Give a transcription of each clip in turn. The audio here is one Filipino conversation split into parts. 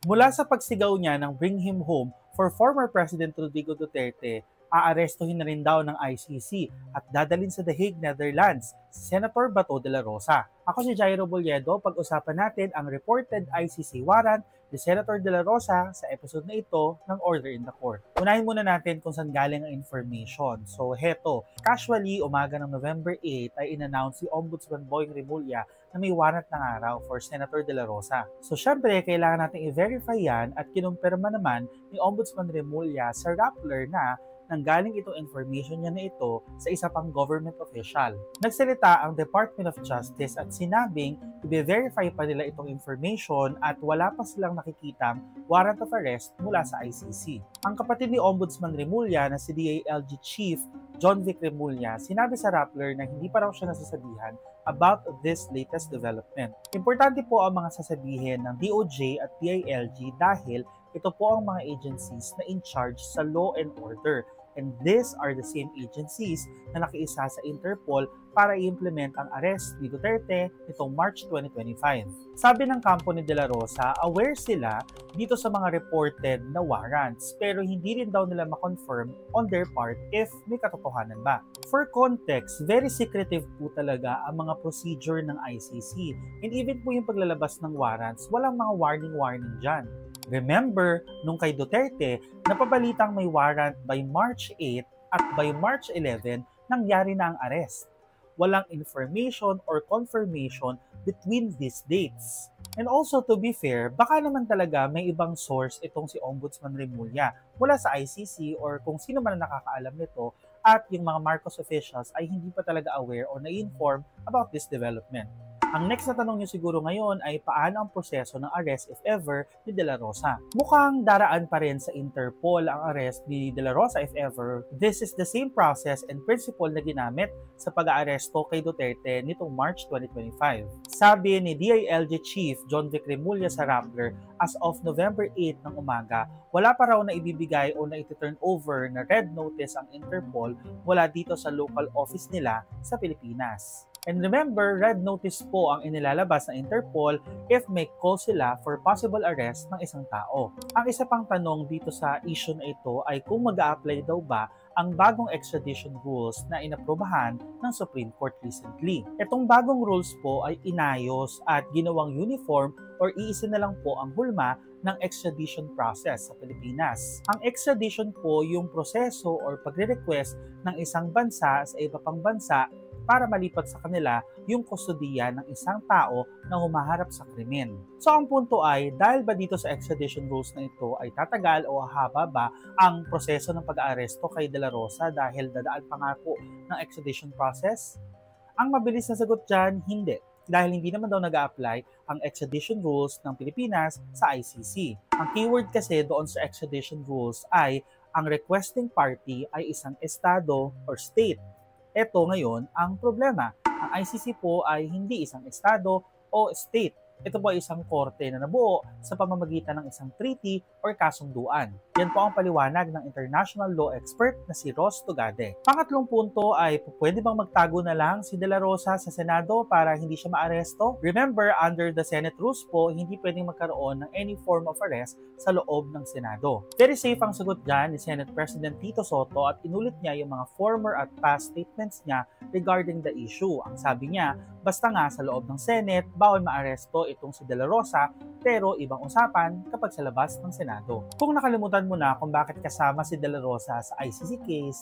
Mula sa pagsigaw niya ng Bring Him Home for former President Rodrigo Duterte, aarestuhin na rin daw ng ICC at dadalhin sa The Hague, Netherlands, si Senator Bato de la Rosa. Ako si Jairo Boliedo, pag-usapan natin ang reported ICC warrant ni Senator de la Rosa sa episode na ito ng Order in the Court. Unahin muna natin kung saan galing ang information. So heto, casually umaga ng November 8 ay in-announce si Ombudsman Boying Rimulya na may warrant ng araw for Senator de la Rosa. So syempre, kailangan natin i-verify yan at kinumpirma naman ni Ombudsman Rimulya sa Rappler na nanggaling itong information niya na ito sa isa pang government official. Nagsalita ang Department of Justice at sinabing i-verify pa nila itong information at wala pa silang nakikitang warrant of arrest mula sa ICC. Ang kapatid ni Ombudsman Rimulya na si DILG Chief John Vic Rimulya sinabi sa Rappler na hindi pa raw siya nasasabihan about this latest development. Importante po ang mga sasabihin ng DOJ at DILG dahil ito po ang mga agencies na in charge sa law and order. And these are the same agencies na nakiisa sa Interpol para i-implement ang arrest ni Duterte nitong March 2025. Sabi ng kampo ni De La Rosa, aware sila dito sa mga reported na warrants pero hindi rin daw nila ma-confirm on their part if may katotohanan ba. For context, very secretive po talaga ang mga procedure ng ICC. And even po yung paglalabas ng warrants, walang mga warning dyan. Remember, nung kay Duterte, napabalitang may warrant by March 8 at by March 11, nangyari na ang arrest. Walang information or confirmation between these dates. And also, to be fair, baka naman talaga may ibang source itong si Ombudsman Rimulya mula sa ICC or kung sino man ang nakakaalam nito at yung mga Marcos officials ay hindi pa talaga aware o na-inform about this development. Ang next na tanong nyo siguro ngayon ay paano ang proseso ng arrest if ever ni De La Rosa. Mukhang daraan pa rin sa Interpol ang arrest ni De La Rosa if ever. This is the same process and principle na ginamit sa pag-aaresto kay Duterte nitong March 2025. Sabi ni DILG Chief John Vic Rimulya sa Rappler, as of November 8 ng umaga, wala pa raw na ibibigay o na iti-turn over na red notice ang Interpol mula dito sa local office nila sa Pilipinas. And remember, red notice po ang inilalabas ng Interpol if may call sila for possible arrest ng isang tao. Ang isa pang tanong dito sa issue na ito ay kung mag-a-apply daw ba ang bagong extradition rules na inaprubahan ng Supreme Court recently. Itong bagong rules po ay inayos at ginawang uniform or iisa na lang po ang hulma ng extradition process sa Pilipinas. Ang extradition po yung proseso or pagre-request ng isang bansa sa iba pang bansa para malipat sa kanila yung kustodiya ng isang tao na humaharap sa krimen. So ang punto ay, dahil ba dito sa extradition rules na ito ay tatagal o haba ba ang proseso ng pag-aaresto kay De La Rosa dahil dadaan pa nga po ng extradition process? Ang mabilis na sagot dyan, hindi. Dahil hindi naman daw nag-a-apply ang extradition rules ng Pilipinas sa ICC. Ang keyword kasi doon sa extradition rules ay ang requesting party ay isang estado or state. Ito ngayon ang problema. Ang ICC po ay hindi isang estado o state. Ito po ay isang korte na nabuo sa pamamagitan ng isang treaty or kasunduan. Yan po ang paliwanag ng international law expert na si Ross Tugade. Pangatlong punto ay pwede bang magtago na lang si De La Rosa sa Senado para hindi siya maaresto? Remember, under the Senate rules po, hindi pwedeng magkaroon ng any form of arrest sa loob ng Senado. Very safe ang sagot dyan ni Senate President Tito Sotto at inulit niya yung mga former at past statements niya regarding the issue. Ang sabi niya, basta nga sa loob ng Senate, bawal maaresto itong si De La Rosa, pero ibang usapan kapag sa labas ng Senado. Kung nakalimutan mo na kung bakit kasama si De La Rosa sa ICC case,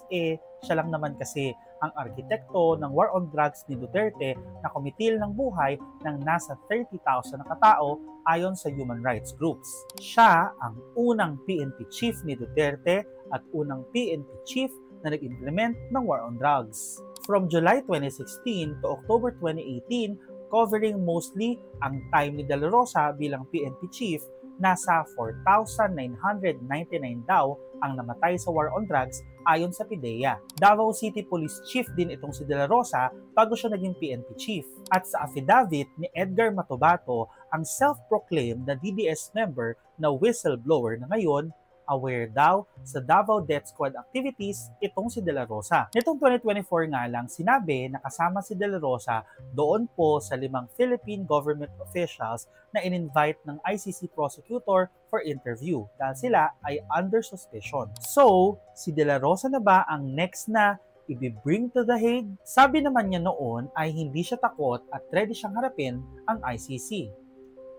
siya lang naman kasi ang arkitekto ng war on drugs ni Duterte na kumitil ng buhay ng nasa 30,000 na katao ayon sa human rights groups. Siya ang unang PNP chief ni Duterte at unang PNP chief na nag-implement ng war on drugs. From July 2016 to October 2018, covering mostly ang time ni De La Rosa bilang PNP chief, nasa 4,999 daw ang namatay sa war on drugs ayon sa PIDEA. Davao City Police Chief din itong si De La Rosa bago siya naging PNP Chief. At sa affidavit ni Edgar Matobato, ang self-proclaimed na DDS member na whistleblower na ngayon, Aware daw sa Davao Death Squad activities itong si De La Rosa. Nitong 2024 nga lang sinabi na kasama si De La Rosa doon po sa 5 Philippine government officials na in-invite ng ICC prosecutor for interview dahil sila ay under suspicion. So, si De La Rosa na ba ang next na i-bring to the Hague? Sabi naman niya noon ay hindi siya takot at ready siyang harapin ang ICC.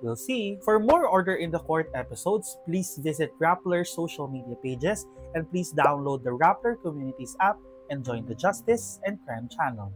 We'll see. For more Order in the Court episodes, please visit Rappler's social media pages and please download the Rappler Communities app and join the Justice and Crime channel.